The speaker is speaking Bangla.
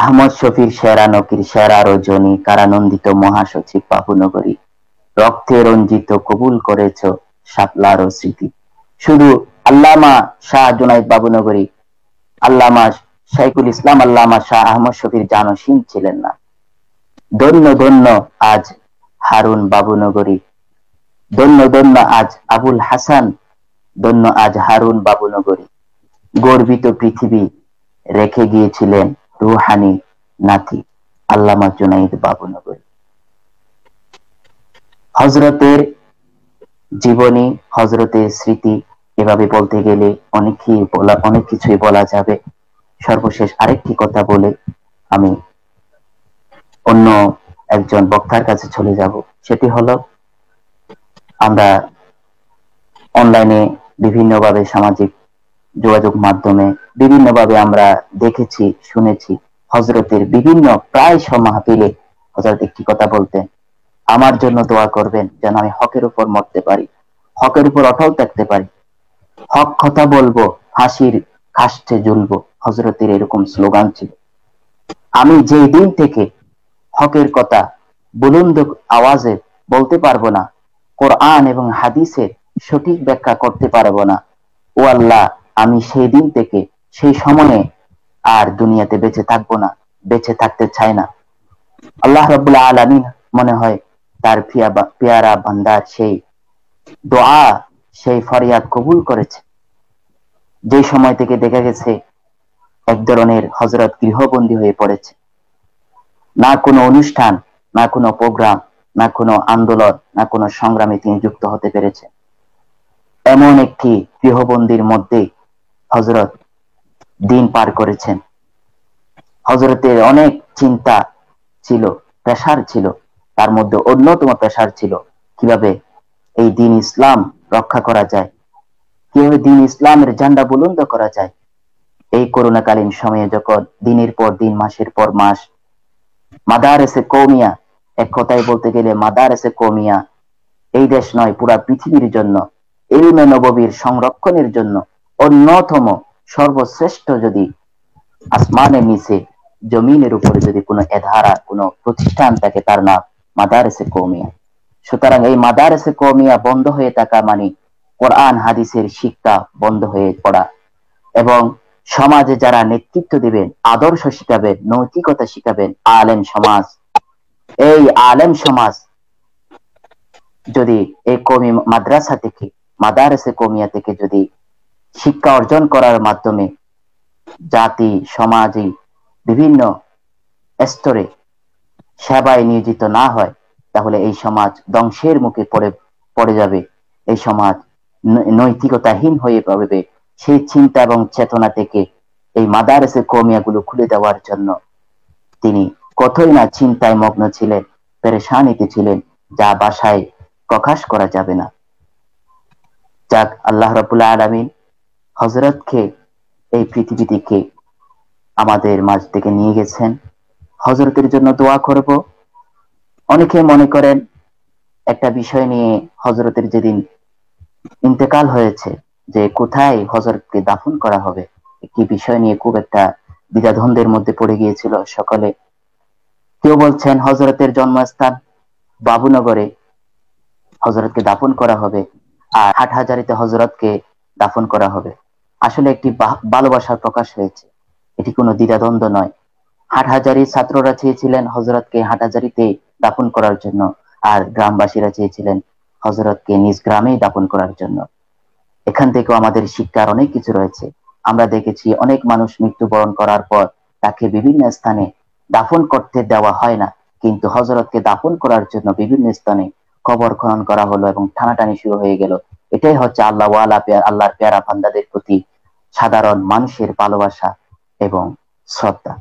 আহমদ শফির সেরা নকির সেরা রজনী কারানন্দিত মহাসচিব বাবুনগরী রক্তে রঞ্জিত কবুল করেছ শাপলার স্মৃতি। শুধু আল্লামা শাহ জুনাইদ বাবুনগরী, আল্লামা শাইখুল ইসলাম আল্লামা শাহ আহমদ শফির জানসীন ছিলেন না। ধন্য ধন্য আজ হারুন বাবুনগরী, ধন্য ধন্য আজ আবুল হাসান, ধন্য আজ হারুন বাবুনগরী। গর্বিত পৃথিবী রেখে গিয়েছিলেন রুহানি নাতি আল্লামা জুনাইদ বাবুনগরী। হযরতের জীবনী, হযরতের স্মৃতি, এভাবে বলতে গেলে অনেক কিছুই বলা যাবে। সর্বশেষ আরেকটি কথা বলে আমি অন্য একজন বক্তার কাছে চলে যাব। সেটি হলো, আমরা অনলাইনে বিভিন্নভাবে সামাজিক যোগাযোগ মাধ্যমে বিভিন্নভাবে আমরা দেখেছি, শুনেছি হযরতের বিভিন্ন প্রায় সব মাহফিলে হযরত একটি কথা বলতেন, আমার জন্য দোয়া করবেন যেন আমি হকের উপর মরতে পারি, হকের উপর অটল থাকতে পারি, হক কথা বলবো, ফাঁসির কাষ্ঠে ঝুলবো। হযরতের এরকম স্লোগান ছিল। আমি যেই দিন থেকে হকের কথা বুলন্দ আওয়াজে বলতে পারবো না, কোরআন এবং হাদিসের সঠিক ব্যাখ্যা করতে পারবো না, ও আল্লাহ, আমি সেই দিন থেকে সেই সময়ে আর দুনিয়াতে বেঁচে থাকবো না, বেঁচে থাকতে চাই না। আল্লাহ রাব্বুল আলামিন মনে হয় তার পেয়ারা বান্দার সেই দোয়া, সেই ফরিয়াদ কবুল করেছে। যে সময় থেকে দেখা গেছে এক ধরনের হযরত গৃহবন্দী হয়ে পড়েছে, না কোনো অনুষ্ঠান, না কোনো প্রোগ্রাম, না কোনো আন্দোলন, না কোনো সংগ্রামে তিনি যুক্ত হতে পেরেছেন। এমন একটি গৃহবন্দির মধ্যে হযরত দিন পার করেছেন। হযরতের অনেক চিন্তা ছিল, প্রেসার ছিল, তার মধ্যে অন্যতম প্রেসার ছিল কিভাবে এই দিন ইসলাম রক্ষা করা যায়, কিভাবে দিন ইসলামের ঝান্ডা বুলন্দ করা যায়। এই করোনাকালীন সময়ে যখন দিনের পর দিন, মাসের পর মাস মাদারেসে কওমিয়া, এক কথায় বলতে গেলে মাদারেসে কওমিয়া এই দেশ নয় পুরা পৃথিবীর জন্য ইলমে নববীর সংরক্ষণের জন্য অন্যতম সর্বশ্রেষ্ঠ যদি আসমানের নিচে জমিনের উপরে যদি কোনো এধারা কোনো প্রতিষ্ঠান থাকে, তার নাম মাদারেসে কওমিয়া। সুতরাং এই মাদারেসে কওমিয়া বন্ধ হয়ে থাকা মানে কোরআন হাদিসের শিক্ষা বন্ধ হয়ে পড়া, এবং সমাজে যারা নেতৃত্ব দিবেন, আদর্শ শিখাবেন, নৈতিকতা শিখাবেন, আলেম সমাজ, এই আলেম সমাজ যদি এই কওমি মাদ্রাসা থেকে, মাদারেসে কওমিয়া থেকে যদি শিক্ষা অর্জন করার মাধ্যমে জাতি সমাজে বিভিন্ন স্তরে সেবায় নিয়োজিত না হয়, তাহলে এই সমাজ ধ্বংসের মুখে পড়ে যাবে। এই সমাজ নৈতিকতাহীন হয়ে পড়বে। সেই চিন্তা এবং চেতনা থেকে এই মাদারেসে কওমিয়া গুলো খুলে দেওয়ার জন্য তিনি কতই না চিন্তায় মগ্ন ছিলেন, পেরেশানিতে ছিলেন, যা ভাষায় প্রকাশ করা যাবে না। যাক, আল্লাহ রাব্বুল আলামিন হযরতকে এই পৃথিবী থেকে আমাদের মাঝ থেকে নিয়ে গেছেন। হযরতের জন্য দোয়া করব। অনেকে মনে করেন একটা বিষয় নিয়ে হযরতের যেদিন ইন্তেকাল হয়েছে, যে কোথায় হযরতকে দাফন করা হবে, একটি বিষয় নিয়ে খুব একটা দ্বিধাদ্বন্দ্বের মধ্যে পড়ে গিয়েছিল সকলে। কেউ বলছেন হযরতের জন্মস্থান বাবুনগরে হযরতকে দাফন করা হবে, আর হাটহাজারীতে হযরতকে দাফন করা হবে। আসলে একটি ভালোবাসার প্রকাশ হয়েছে, এটি কোনো দ্বিধাদ্বন্দ্ব নয়। হাটহাজারীর ছাত্ররা চেয়েছিলেন হযরতকে হাটহাজারীতে দাফন করার জন্য, আর গ্রামবাসীরা চেয়েছিলেন হযরতকে নিজ গ্রামেই দাফন করার জন্য। এখান থেকেও আমাদের শিক্ষার অনেক কিছু রয়েছে। আমরা দেখেছি অনেক মানুষ মৃত্যুবরণ করার পর তাকে বিভিন্ন স্থানে দাফন করতে দেওয়া হয় না, কিন্তু হযরতকে দাফন করার জন্য বিভিন্ন স্থানে কবর খনন করা হলো এবং টানাটানি শুরু হয়ে গেল। এটাই হচ্ছে আল্লাহর পেয়ারা বান্দাদের প্রতি সাধারণ মানুষের ভালোবাসা এবং শ্রদ্ধা।